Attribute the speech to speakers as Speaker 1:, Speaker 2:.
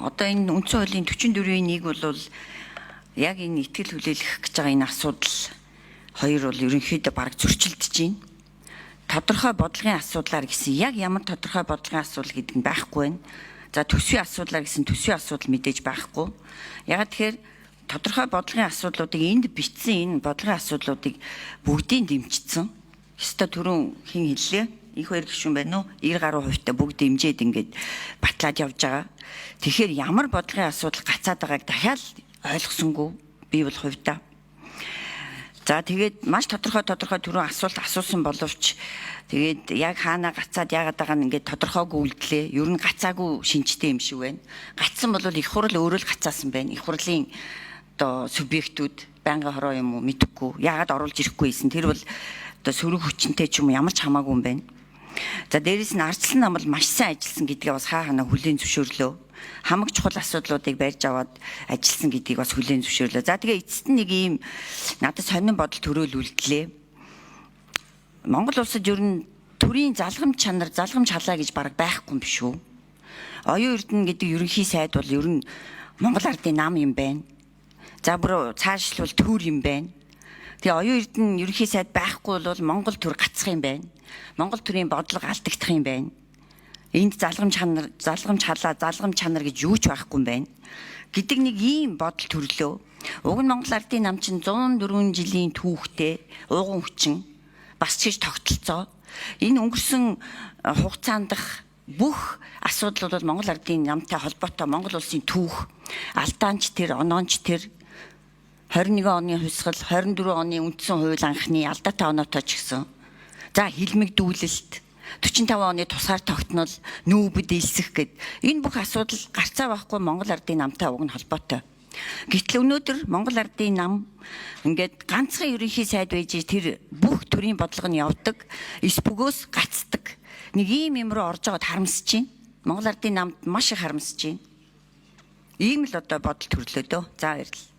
Speaker 1: одоо энэ үндсэн хуулийн 44-ийн 1 бол яг энэ итгэл хүлээлгэх гэж байгаа энэ асуудал хоёр бол ерөнхийдөө бараг зөрчилдөж байна. Тодорхой бодлогын асуудлаар гэсэн яг ямар тодорхой бодлогын асуудал гэдэг нь байхгүй байна. За төсвийн асуудлаар гэсэн төсвийн асуудал мэдээж байхгүй. Ягаад тэгэхээр тодорхой бодлогын асуудлуудыг энд бичсэн энэ бодлогын асуудлуудыг бүгдийг дэмжсэн. Ёстой түрүүн хэн хэллээ? Их хоёр гишүүн байна уу? 90 гаруй хувьтай бүгд дэмжиж ингээд батлаад явж байгаа. Тэгэхээр ямар бодлогын асуудал гацаад байгааг дахиад ойлгосонгүй би бол хувьдаа. За тэгээд маш тодорхой түрүүн асуулт асуусан боловч тэгээд яг хаана гацаад яагаад байгаа нь ингээд тодорхойгүй үлдлээ. Ер нь гацаагүй шинжтэй юм шиг байна. Гацсан бол их хурл өөрөө л гацаасан байна. Их хурлын одоо субъектүүд байнгын хороо юм уу мэдэхгүй. Яагаад оруулж ирэхгүй байсан. Тэр бол одоо сөрөг хүчнтэй ч юм уу ямар ч хамаагүй юм байна. За дээрээс нь ардчлан нам бол маш сайн ажилласан гэдгээ бас хаана хүлээн зөвшөөрлөө. Хамаг чухал асуудлуудыг барьж аваад ажилласан гэдгийг бас хүлээн зөвшөөрлөө. За тэгээ эцэст нь нэг ийм надад сонирн бодол төрөөлүүлдлээ. Монгол улсад ер нь төрийн залгамж чанар, залгамж халаа гэж бараг байхгүй юм биш үү? Оюун эрдэнэ гэдэг ерөнхий сайд бол ер нь Монгол ардын нам юм байна. За бүр цаашлбал төр юм байна. Тэгээ оюун эрдэнэ ерөнхий сайд байхгүй бол Монгол төр гацах юм байна. Монгол төрийн бодлого алдагдах юм байна. Энд залгамж чанар гэж юу ч байхгүй юм байна. Гэдэг нэг ийм бодол төрлөө. Уг нь Монгол ардын нам чинь 104 жилийн түүхтэй ууган хүчин бас ч гэж тогтолцоо. Энэ өнгөрсөн хугацаанд бүх асуудал бол Монгол ардын намтай холбоотой Монгол улсын түүх, алдаанч тэр, оноонч тэр 21 оны хувьсгал, 24 оны үндсэн хууль анхны алдаатай оноотой ч гэсэн. За хилмигдүүлэлт 45 оны тусгаар тогтнол нүүбд илсэх гэд энэ бүх асуудал гарцаа байхгүй Монгол ардын намтай уг нь холбоотой. Гэтэл өнөөдөр Монгол ардын нам ингээд ганцхан ерөнхий сайд байж тэр бүх төрлийн бодлого нь явдаг, эс бөгөөс гацдаг. Нэг ийм юм руу орж байгаад харамсаж байна. Монгол ардын намд маш их харамсаж байна. Ийм л одоо бодол төрлөө дөө. За баярлалаа.